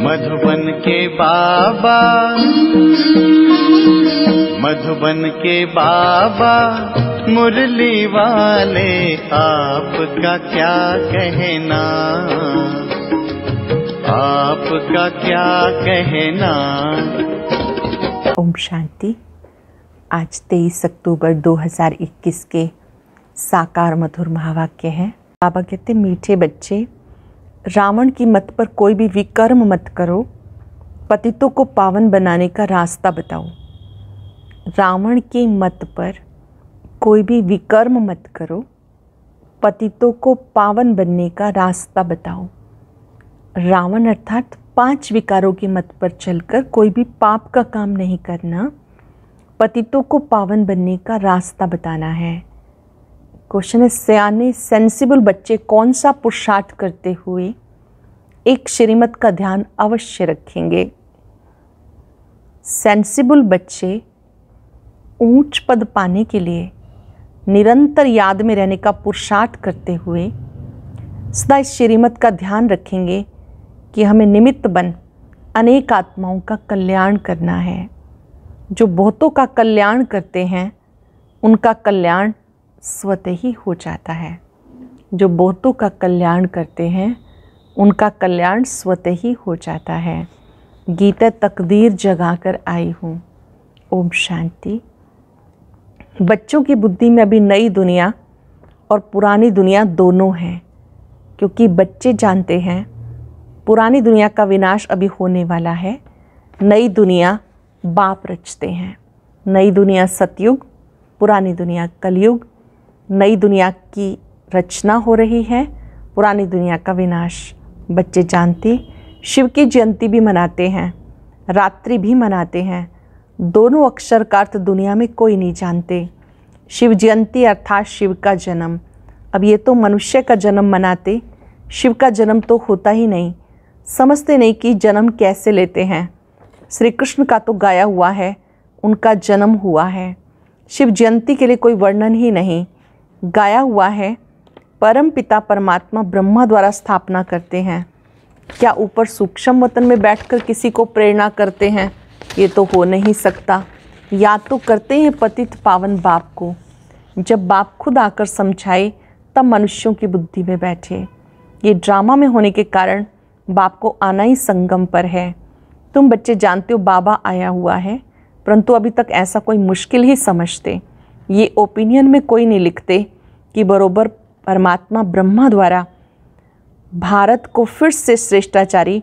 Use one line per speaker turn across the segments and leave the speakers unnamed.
मधुबन के बाबा, मधुबन के बाबा मुरली वाले, आपका क्या कहना, आपका क्या कहना।
ओम शांति। आज 23 अक्टूबर 2021 के साकार मधुर महावाक्य हैं। बाबा कहते, मीठे बच्चे, रावण की मत पर कोई भी विकर्म मत करो, पतितों को पावन बनाने का रास्ता बताओ। रावण की मत पर कोई भी विकर्म मत करो, पतितों को पावन बनने का रास्ता बताओ। रावण अर्थात 5 विकारों की मत पर चलकर कोई भी पाप का काम नहीं करना, पतितों को पावन बनने का रास्ता बताना है। क्वेश्चन है, सयाने सेंसिबल बच्चे कौन सा पुरुषार्थ करते हुए एक श्रीमत का ध्यान अवश्य रखेंगे। सेंसिबल बच्चे ऊंच पद पाने के लिए निरंतर याद में रहने का पुरुषार्थ करते हुए सदा इस श्रीमत का ध्यान रखेंगे कि हमें निमित्त बन अनेक आत्माओं का कल्याण करना है। जो बहुतों का कल्याण करते हैं उनका कल्याण स्वतः ही हो जाता है। जो बहुतों का कल्याण करते हैं उनका कल्याण स्वतः ही हो जाता है। गीता तकदीर जगा कर आई हूँ। ओम शांति। बच्चों की बुद्धि में अभी नई दुनिया और पुरानी दुनिया दोनों हैं, क्योंकि बच्चे जानते हैं पुरानी दुनिया का विनाश अभी होने वाला है। नई दुनिया बाप रचते हैं। नई दुनिया सतयुग, पुरानी दुनिया कलयुग। नई दुनिया की रचना हो रही है, पुरानी दुनिया का विनाश। बच्चे जानते, शिव की जयंती भी मनाते हैं, रात्रि भी मनाते हैं। दोनों अक्षर का अर्थ दुनिया में कोई नहीं जानते। शिव जयंती अर्थात शिव का जन्म। अब ये तो मनुष्य का जन्म मनाते, शिव का जन्म तो होता ही नहीं। समझते नहीं कि जन्म कैसे लेते हैं। श्री कृष्ण का तो गाया हुआ है, उनका जन्म हुआ है। शिव जयंती के लिए कोई वर्णन ही नहीं, गाया हुआ है। परम पिता परमात्मा ब्रह्मा द्वारा स्थापना करते हैं। क्या ऊपर सूक्ष्म वतन में बैठकर किसी को प्रेरणा करते हैं? ये तो हो नहीं सकता। या तो करते हैं पतित पावन बाप को। जब बाप खुद आकर समझाए तब मनुष्यों की बुद्धि में बैठे। ये ड्रामा में होने के कारण बाप को आना ही संगम पर है। तुम बच्चे जानते हो बाबा आया हुआ है, परंतु अभी तक ऐसा कोई मुश्किल ही समझते। ये ओपिनियन में कोई नहीं लिखते कि बरोबर परमात्मा ब्रह्मा द्वारा भारत को फिर से श्रेष्ठाचारी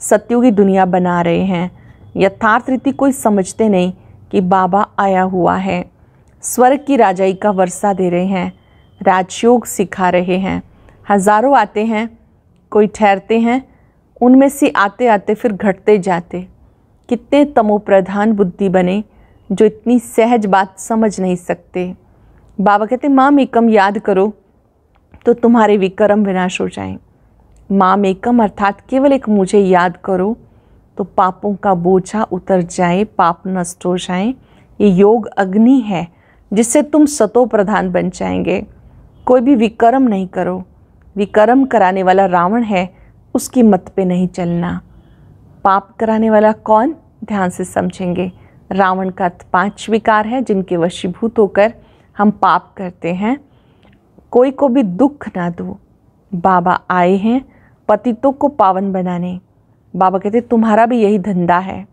सतयुगी दुनिया बना रहे हैं। यथार्थ रीति कोई समझते नहीं कि बाबा आया हुआ है। स्वर्ग की राजाई का वर्षा दे रहे हैं, राजयोग सिखा रहे हैं। हजारों आते हैं, कोई ठहरते हैं, उनमें से आते आते फिर घटते जाते। कितने तमोप्रधान बुद्धि बने जो इतनी सहज बात समझ नहीं सकते। बाबा कहते, माम एकम याद करो तो तुम्हारे विकर्म विनाश हो जाएं। माम एकम अर्थात केवल एक मुझे याद करो तो पापों का बोझा उतर जाए, पाप नष्ट हो जाएं। ये योग अग्नि है जिससे तुम सतो प्रधान बन जाएंगे। कोई भी विकर्म नहीं करो। विकर्म कराने वाला रावण है, उसकी मत पे नहीं चलना। पाप कराने वाला कौन? ध्यान से समझेंगे। रावण का अर्थ 5 विकार है जिनके वशीभूत होकर हम पाप करते हैं। कोई को भी दुख ना दो। बाबा आए हैं पतितों को पावन बनाने। बाबा कहते, तुम्हारा भी यही धंधा है।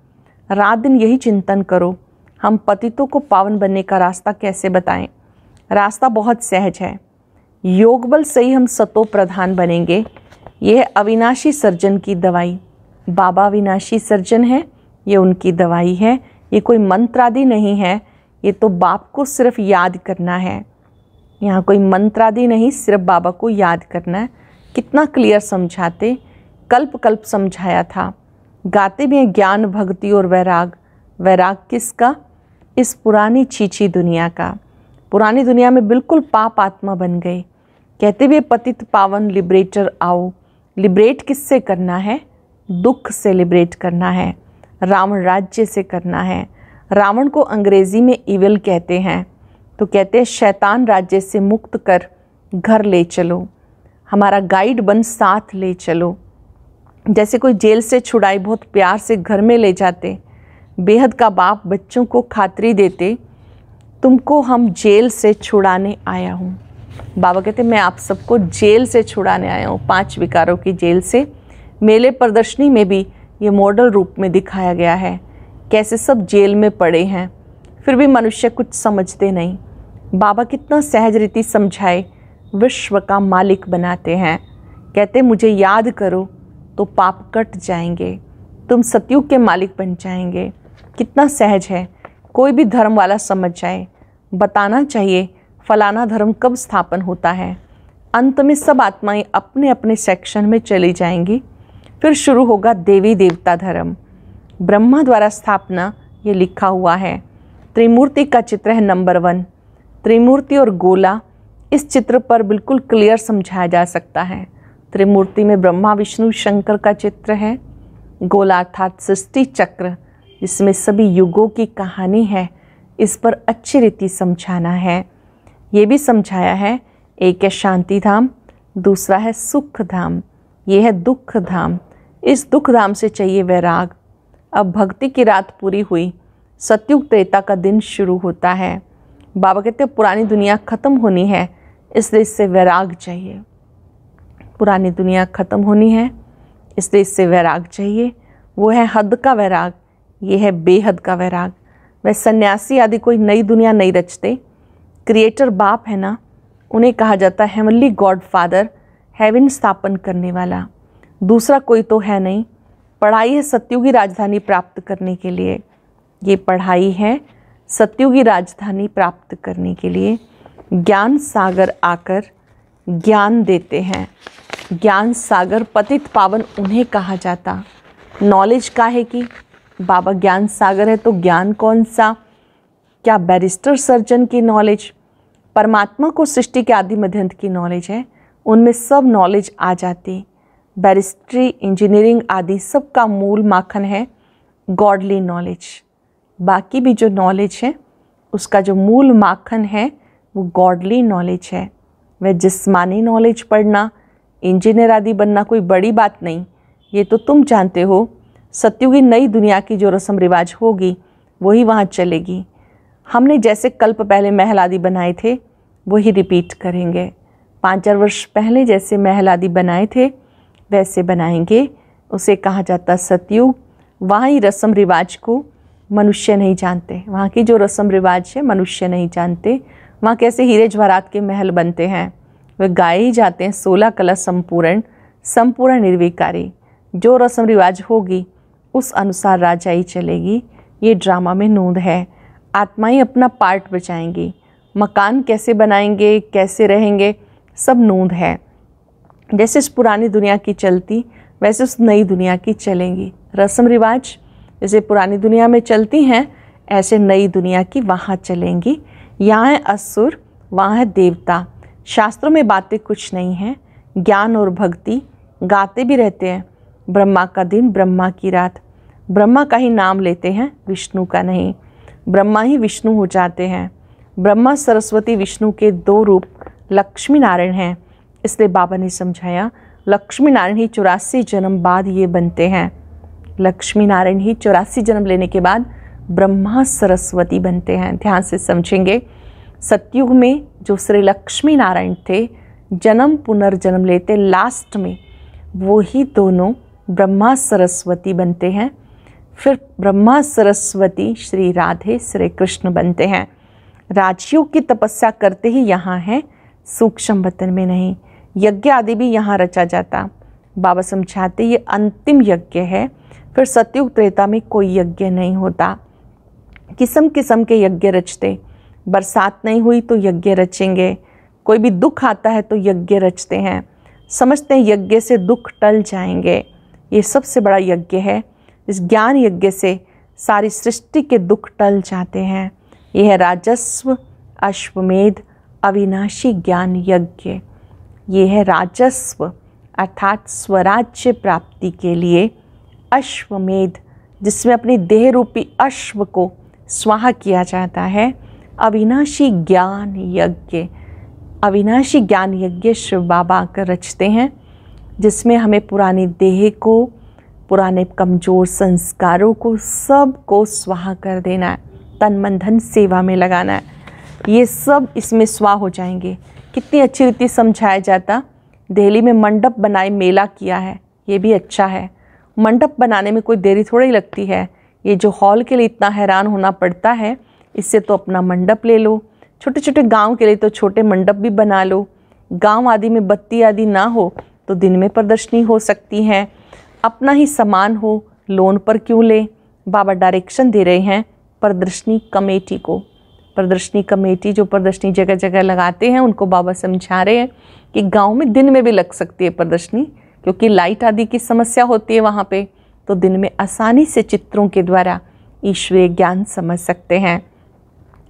रात दिन यही चिंतन करो, हम पतितों को पावन बनने का रास्ता कैसे बताएं। रास्ता बहुत सहज है। योग बल से ही हम सतो प्रधान बनेंगे। यह है अविनाशी सर्जन की दवाई। बाबा अविनाशी सर्जन है, ये उनकी दवाई है। ये कोई मंत्र आदि नहीं है, ये तो बाप को सिर्फ याद करना है। यहाँ कोई मंत्र आदि नहीं, सिर्फ बाबा को याद करना है। कितना क्लियर समझाते, कल्प कल्प समझाया था। गाते भी हैं ज्ञान भक्ति और वैराग। वैराग किसका? इस पुरानी छीछी दुनिया का। पुरानी दुनिया में बिल्कुल पाप आत्मा बन गए। कहते भी पतित पावन लिबरेटर आओ। लिबरेट किससे करना है? दुख से लिबरेट करना है। रावण राज्य से करना है। रावण को अंग्रेजी में इविल कहते हैं, तो कहते हैं शैतान राज्य से मुक्त कर घर ले चलो, हमारा गाइड बन साथ ले चलो। जैसे कोई जेल से छुड़ाई बहुत प्यार से घर में ले जाते, बेहद का बाप बच्चों को खातरी देते, तुमको हम जेल से छुड़ाने आया हूँ। बाबा कहते मैं आप सबको जेल से छुड़ाने आया हूँ, 5 विकारों की जेल से। मेले प्रदर्शनी में भी ये मॉडल रूप में दिखाया गया है, कैसे सब जेल में पड़े हैं, फिर भी मनुष्य कुछ समझते नहीं। बाबा कितना सहज रीति समझाए, विश्व का मालिक बनाते हैं। कहते मुझे याद करो तो पाप कट जाएंगे, तुम सतयुग के मालिक बन जाएंगे। कितना सहज है, कोई भी धर्म वाला समझ जाए। बताना चाहिए फलाना धर्म कब स्थापन होता है। अंत में सब आत्माएं अपने अपने सेक्शन में चली जाएंगी, फिर शुरू होगा देवी देवता धर्म। ब्रह्मा द्वारा स्थापना ये लिखा हुआ है। त्रिमूर्ति का चित्र है नंबर 1। त्रिमूर्ति और गोला इस चित्र पर बिल्कुल क्लियर समझाया जा सकता है। त्रिमूर्ति में ब्रह्मा विष्णु शंकर का चित्र है। गोला अर्थात सृष्टि चक्र, जिसमें सभी युगों की कहानी है, इस पर अच्छी रीति समझाना है। ये भी समझाया है, एक है शांति धाम, दूसरा है सुख धाम, ये है दुख धाम। इस दुख धाम से चाहिए वैराग। अब भक्ति की रात पूरी हुई, सतयुग त्रेता का दिन शुरू होता है। बाबा कहते हैं पुरानी दुनिया ख़त्म होनी है, इसलिए इससे वैराग चाहिए। पुरानी दुनिया ख़त्म होनी है, इसलिए इससे वैराग चाहिए। वो है हद का वैराग, ये है बेहद का वैराग। वह सन्यासी आदि कोई नई दुनिया नहीं रचते। क्रिएटर बाप है ना, उन्हें कहा जाता है हेवनली गॉड फादर, हेवन स्थापन करने वाला। दूसरा कोई तो है नहीं। पढ़ाई है सतयुगी राजधानी प्राप्त करने के लिए। ये पढ़ाई है सतयुगी राजधानी प्राप्त करने के लिए। ज्ञान सागर आकर ज्ञान देते हैं। ज्ञान सागर पतित पावन उन्हें कहा जाता। नॉलेज का है कि बाबा ज्ञान सागर है, तो ज्ञान कौन सा? क्या बैरिस्टर सर्जन की नॉलेज? परमात्मा को सृष्टि के आदि मध्यंत की नॉलेज है, उनमें सब नॉलेज आ जाती। बैरिस्ट्री, इंजीनियरिंग आदि सब का मूल माखन है गॉडली नॉलेज। बाकी भी जो नॉलेज है उसका जो मूल माखन है वो गॉडली नॉलेज है। वह जिस्मानी नॉलेज पढ़ना, इंजीनियर आदि बनना कोई बड़ी बात नहीं, ये तो तुम जानते हो। सतयुगी नई दुनिया की जो रस्म रिवाज होगी वही वहाँ चलेगी। हमने जैसे कल्प पहले महल आदि बनाए थे वही रिपीट करेंगे। 5000 वर्ष पहले जैसे महल आदि बनाए थे वैसे बनाएंगे। उसे कहा जाता सतयुग। वहाँ ही रस्म रिवाज को मनुष्य नहीं जानते। वहाँ की जो रस्म रिवाज है मनुष्य नहीं जानते। वहाँ कैसे हीरे जवाहरात के महल बनते हैं, वे गाए ही जाते हैं 16 कला संपूर्ण, संपूर्ण निर्विकारी। जो रस्म रिवाज होगी उस अनुसार राजाई चलेगी। ये ड्रामा में नूंद है। आत्माएं अपना पार्ट बचाएंगी। मकान कैसे बनाएंगे, कैसे रहेंगे, सब नूंद है। जैसे इस पुरानी दुनिया की चलती वैसे उस नई दुनिया की चलेंगी। रस्म रिवाज जैसे पुरानी दुनिया में चलती हैं ऐसे नई दुनिया की वहाँ चलेंगी। यहाँ है असुर, वहाँ है देवता। शास्त्रों में बातें कुछ नहीं हैं। ज्ञान और भक्ति गाते भी रहते हैं। ब्रह्मा का दिन, ब्रह्मा की रात। ब्रह्मा का ही नाम लेते हैं, विष्णु का नहीं। ब्रह्मा ही विष्णु हो जाते हैं। ब्रह्मा सरस्वती विष्णु के 2 रूप लक्ष्मी नारायण हैं। इसलिए बाबा ने समझाया लक्ष्मी नारायण ही 84 जन्म बाद ये बनते हैं। लक्ष्मी नारायण ही 84 जन्म लेने के बाद ब्रह्मा सरस्वती बनते हैं। ध्यान से समझेंगे। सतयुग में जो श्री लक्ष्मी नारायण थे जन्म पुनर्जन्म लेते, लास्ट में वो ही दोनों ब्रह्मा सरस्वती बनते हैं। फिर ब्रह्मा सरस्वती श्री राधे श्री कृष्ण बनते हैं। राजयोग की तपस्या करते ही यहाँ है, सूक्ष्म वतन में नहीं। यज्ञ आदि भी यहाँ रचा जाता। बाबा समझाते ये अंतिम यज्ञ है। फिर सतयुग त्रेता में कोई यज्ञ नहीं होता। किस्म किस्म के यज्ञ रचते। बरसात नहीं हुई तो यज्ञ रचेंगे। कोई भी दुख आता है तो यज्ञ रचते हैं। समझते हैं यज्ञ से दुख टल जाएंगे। ये सबसे बड़ा यज्ञ है। इस ज्ञान यज्ञ से सारी सृष्टि के दुख टल जाते हैं। यह है राजस्व अश्वमेध अविनाशी ज्ञान यज्ञ। ये है राजस्व अर्थात स्वराज्य प्राप्ति के लिए अश्वमेध, जिसमें अपनी देह रूपी अश्व को स्वाहा किया जाता है। अविनाशी ज्ञान यज्ञ, अविनाशी ज्ञान यज्ञ शिव बाबा आकर रचते हैं। जिसमें हमें पुरानी देह को, पुराने कमज़ोर संस्कारों को, सब को स्वाहा कर देना है, तन मन धन सेवा में लगाना है। ये सब इसमें स्वाहा हो जाएंगे। कितनी अच्छी रीति समझाया जाता। दिल्ली में मंडप बनाए मेला किया है, ये भी अच्छा है। मंडप बनाने में कोई देरी थोड़ी लगती है। ये जो हॉल के लिए इतना हैरान होना पड़ता है, इससे तो अपना मंडप ले लो। छोटे छोटे गांव के लिए तो छोटे मंडप भी बना लो। गांव आदि में बत्ती आदि ना हो तो दिन में प्रदर्शनी हो सकती है। अपना ही सामान हो, लोन पर क्यों ले। बाबा डायरेक्शन दे रहे हैं प्रदर्शनी कमेटी को। प्रदर्शनी कमेटी जो प्रदर्शनी जगह जगह लगाते हैं, उनको बाबा समझा रहे हैं कि गांव में दिन में भी लग सकती है प्रदर्शनी, क्योंकि लाइट आदि की समस्या होती है वहाँ पे, तो दिन में आसानी से चित्रों के द्वारा ईश्वरीय ज्ञान समझ सकते हैं।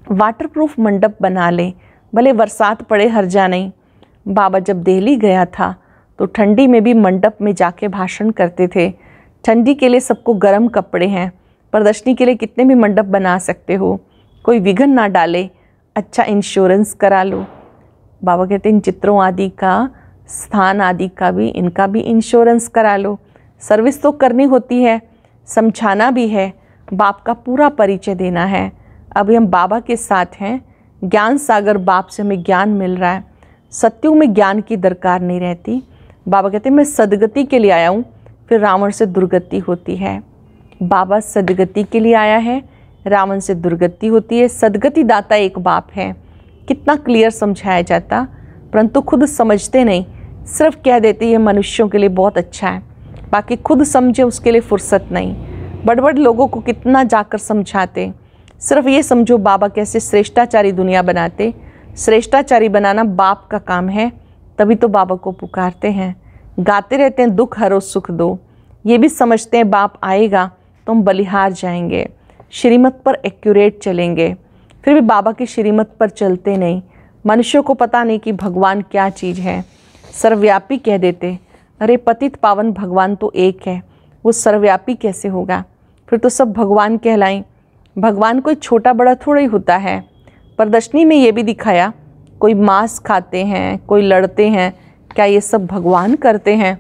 वाटरप्रूफ मंडप बना लें, भले बरसात पड़े हर्जा नहीं। बाबा जब दिल्ली गया था तो ठंडी में भी मंडप में जाके भाषण करते थे। ठंडी के लिए सबको गर्म कपड़े हैं, प्रदर्शनी के लिए कितने भी मंडप बना सकते हो, कोई विघ्न ना डाले। अच्छा इंश्योरेंस करा लो। बाबा कहते हैं इन चित्रों आदि का, स्थान आदि का भी, इनका भी इंश्योरेंस करा लो। सर्विस तो करनी होती है, समझाना भी है, बाप का पूरा परिचय देना है। अभी हम बाबा के साथ हैं, ज्ञान सागर बाप से हमें ज्ञान मिल रहा है। सत्युग में ज्ञान की दरकार नहीं रहती। बाबा कहते हैं मैं सदगति के लिए आया हूँ, फिर रावण से दुर्गति होती है। बाबा सदगति के लिए आया है, रावण से दुर्गति होती है। सदगति दाता एक बाप है। कितना क्लियर समझाया जाता, परंतु खुद समझते नहीं, सिर्फ कह देते ये मनुष्यों के लिए बहुत अच्छा है, बाकी खुद समझे उसके लिए फुर्सत नहीं। बड़े बड़े लोगों को कितना जाकर समझाते। सिर्फ ये समझो बाबा कैसे श्रेष्ठाचारी दुनिया बनाते। श्रेष्ठाचारी बनाना बाप का काम है, तभी तो बाबा को पुकारते हैं। गाते रहते हैं दुख हरो सुख दो, ये भी समझते हैं बाप आएगा तो हम बलिहार जाएंगे, श्रीमत पर एक्यूरेट चलेंगे। फिर भी बाबा की श्रीमत पर चलते नहीं। मनुष्यों को पता नहीं कि भगवान क्या चीज़ है। सर्वव्यापी कह देते, अरे पतित पावन भगवान तो एक है, वो सर्वव्यापी कैसे होगा। फिर तो सब भगवान कहलाएं। भगवान कोई छोटा बड़ा थोड़ा ही होता है। प्रदर्शनी में ये भी दिखाया, कोई मांस खाते हैं, कोई लड़ते हैं, क्या ये सब भगवान करते हैं।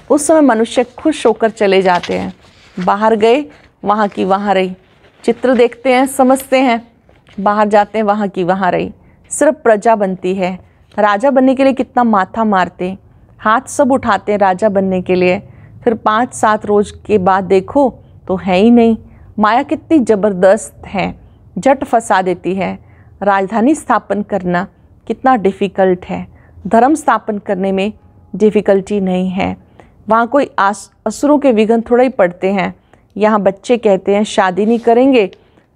उस समय मनुष्य खुश होकर चले जाते हैं। बाहर गए, वहाँ की वहाँ रही। चित्र देखते हैं, समझते हैं, बाहर जाते हैं, वहाँ की वहाँ रही। सिर्फ प्रजा बनती है। राजा बनने के लिए कितना माथा मारते, हाथ सब उठाते हैं राजा बनने के लिए। फिर 5-7 रोज के बाद देखो तो है ही नहीं। माया कितनी ज़बरदस्त है, झट फंसा देती है। राजधानी स्थापन करना कितना डिफ़िकल्ट है, धर्म स्थापन करने में डिफ़िकल्टी नहीं है। वहाँ कोई असुरों के विघ्न थोड़ा ही पड़ते हैं। यहाँ बच्चे कहते हैं शादी नहीं करेंगे,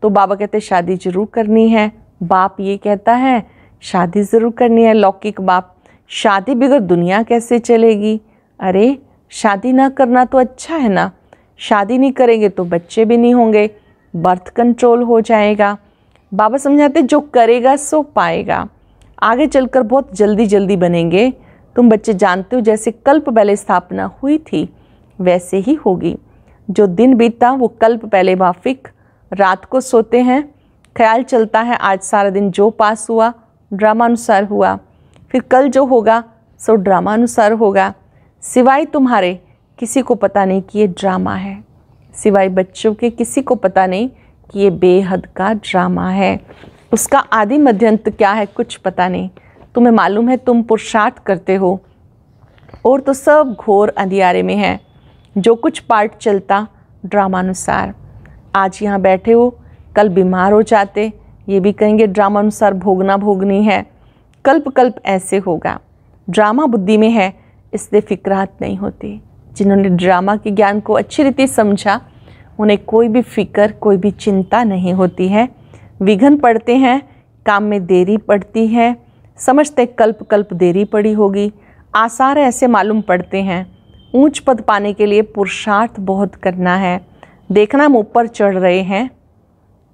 तो बाबा कहते हैं शादी ज़रूर करनी है। बाप ये कहता है शादी ज़रूर करनी है। लौकिक बाप, शादी बगैर दुनिया कैसे चलेगी। अरे शादी ना करना तो अच्छा है ना। शादी नहीं करेंगे तो बच्चे भी नहीं होंगे, बर्थ कंट्रोल हो जाएगा। बाबा समझाते जो करेगा सो पाएगा। आगे चलकर बहुत जल्दी जल्दी बनेंगे। तुम बच्चे जानते हो जैसे कल्प पहले स्थापना हुई थी वैसे ही होगी। जो दिन बीता वो कल्प पहले माफिक। रात को सोते हैं, ख्याल चलता है आज सारा दिन जो पास हुआ ड्रामा अनुसार हुआ, फिर कल जो होगा सो ड्रामा अनुसार होगा। सिवाय तुम्हारे किसी को पता नहीं कि ये ड्रामा है। सिवाय बच्चों के किसी को पता नहीं कि ये बेहद का ड्रामा है। उसका आदि मध्यंत क्या है कुछ पता नहीं। तुम्हें मालूम है तुम पुरुषार्थ करते हो और तो सब घोर अंधियारे में है। जो कुछ पार्ट चलता ड्रामानुसार। आज यहाँ बैठे हो, कल बीमार हो जाते, ये भी कहेंगे ड्रामानुसार भोगना भोगनी है। कल्प कल्प ऐसे होगा। ड्रामा बुद्धि में है, इसलिए फिक्रात नहीं होती। जिन्होंने ड्रामा के ज्ञान को अच्छी रीति समझा, उन्हें कोई भी फिक्र, कोई भी चिंता नहीं होती है। विघ्न पड़ते हैं, काम में देरी पड़ती है, समझते कल्प कल्प देरी पड़ी होगी। आसार ऐसे मालूम पड़ते हैं। ऊंच पद पाने के लिए पुरुषार्थ बहुत करना है। देखना हम ऊपर चढ़ रहे हैं,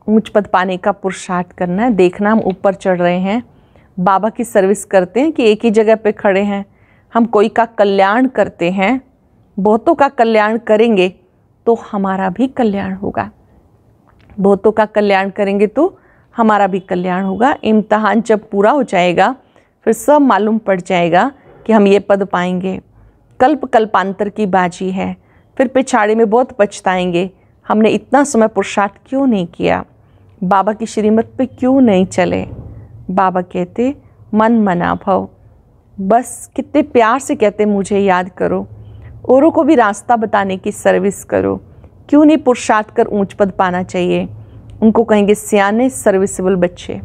ऊंच पद पाने का पुरुषार्थ करना है। देखना हम ऊपर चढ़ रहे हैं, बाबा की सर्विस करते हैं कि एक ही जगह पे खड़े हैं। हम कोई का कल्याण करते हैं, बहुतों का कल्याण करेंगे तो हमारा भी कल्याण होगा। बहुतों का कल्याण करेंगे तो हमारा भी कल्याण होगा। इम्तहान जब पूरा हो जाएगा फिर सब मालूम पड़ जाएगा कि हम ये पद पाएंगे। कल्प कल्पांतर की बाजी है। फिर पिछाड़ी में बहुत पछताएंगे, हमने इतना समय पुरुषार्थ क्यों नहीं किया, बाबा की श्रीमत पे क्यों नहीं चले। बाबा कहते मन मना भव, बस कितने प्यार से कहते मुझे याद करो, औरों को भी रास्ता बताने की सर्विस करो। क्यों नहीं पुरुषार्थ कर ऊंच पद पाना चाहिए। उनको कहेंगे सियाने सर्विसेबल बच्चे।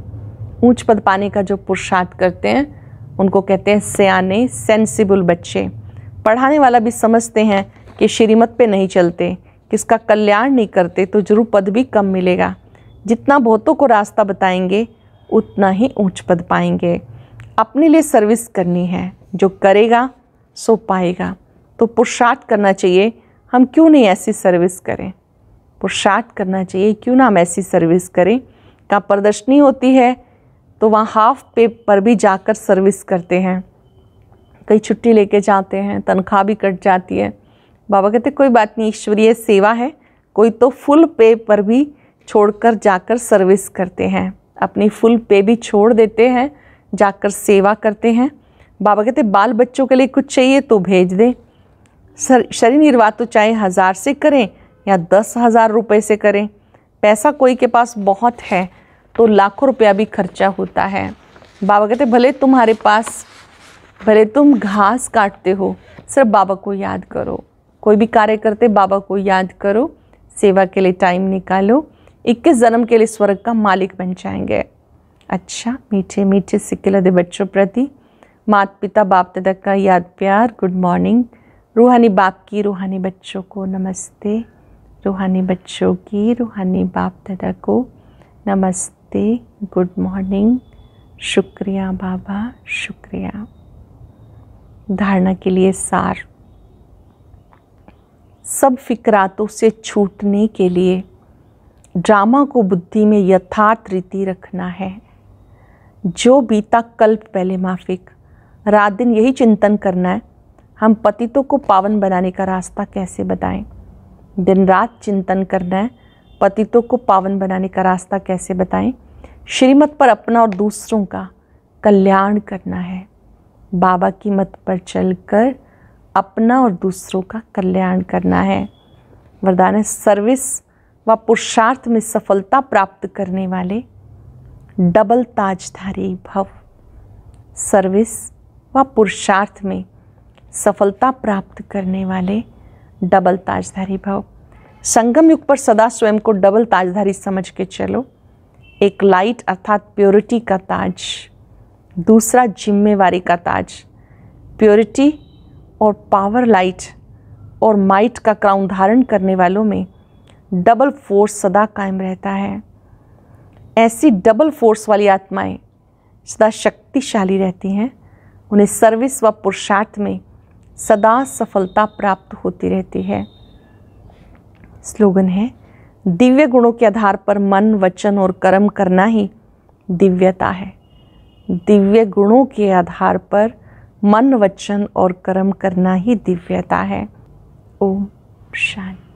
ऊंच पद पाने का जो पुरुषार्थ करते हैं उनको कहते हैं सियाने सेंसिबल बच्चे। पढ़ाने वाला भी समझते हैं कि श्रीमत पे नहीं चलते, किसका कल्याण नहीं करते तो जरूर पद भी कम मिलेगा। जितना बहुतों को रास्ता बताएंगे उतना ही ऊंच पद पाएंगे। अपने लिए सर्विस करनी है, जो करेगा सो पाएगा। तो पुरुषार्थ करना चाहिए, हम क्यों नहीं ऐसी सर्विस करें। पुरुषार्थ करना चाहिए, क्यों ना हम ऐसी सर्विस करें। कहाँ प्रदर्शनी होती है तो वहाँ हाफ पे पर भी जाकर सर्विस करते हैं। कई छुट्टी लेके जाते हैं, तनख्वाह भी कट जाती है। बाबा कहते कोई बात नहीं, ईश्वरीय सेवा है। कोई तो फुल पे पर भी छोड़कर जाकर सर्विस करते हैं, अपनी फुल पे भी छोड़ देते हैं, जाकर सेवा करते हैं। बाबा कहते बाल बच्चों के लिए कुछ चाहिए तो भेज दें। शरीर निर्वाह तो चाहे 1000 से करें या 10,000 रुपये से करें। पैसा कोई के पास बहुत है तो लाखों रुपया भी खर्चा होता है। बाबा कहते भले तुम्हारे पास, भले तुम घास काटते हो, सिर्फ बाबा को याद करो। कोई भी कार्य करते बाबा को याद करो, सेवा के लिए टाइम निकालो, 21 जन्म के लिए स्वर्ग का मालिक बन जाएंगे। अच्छा, मीठे मीठे सिक्के लदे बच्चों प्रति माता पिता बाप दादा का याद प्यार, गुड मॉर्निंग। रूहानी बाप की रूहानी बच्चों को नमस्ते, रूहानी बच्चों की रूहानी बाप दादा को नमस्ते, गुड मॉर्निंग। शुक्रिया बाबा, शुक्रिया। धारणा के लिए सार। सब फिक्रातों से छूटने के लिए ड्रामा को बुद्धि में यथार्थ रीति रखना है। जो बीता कल्प पहले माफिक, रात दिन यही चिंतन करना है, हम पतितों को पावन बनाने का रास्ता कैसे बताएं। दिन रात चिंतन करना है, पतितों को पावन बनाने का रास्ता कैसे बताएं। श्रीमत पर अपना और दूसरों का कल्याण करना है। बाबा की मत पर चलकर अपना और दूसरों का कल्याण करना है। वरदान है सर्विस व पुरुषार्थ में सफलता प्राप्त करने वाले डबल ताजधारी भव। सर्विस व पुरुषार्थ में सफलता प्राप्त करने वाले डबल ताजधारी भव। संगम युग पर सदा स्वयं को डबल ताजधारी समझ के चलो। एक लाइट अर्थात प्योरिटी का ताज, दूसरा जिम्मेवारी का ताज। प्योरिटी और पावर लाइट और माइट का क्राउन धारण करने वालों में डबल फोर्स सदा कायम रहता है। ऐसी डबल फोर्स वाली आत्माएं सदा शक्तिशाली रहती हैं। उन्हें सर्विस व पुरुषार्थ में सदा सफलता प्राप्त होती रहती है। स्लोगन है, दिव्य गुणों के आधार पर मन, वचन और कर्म करना ही दिव्यता है। दिव्य गुणों के आधार पर मन, वचन और कर्म करना ही दिव्यता है। ओम शांति।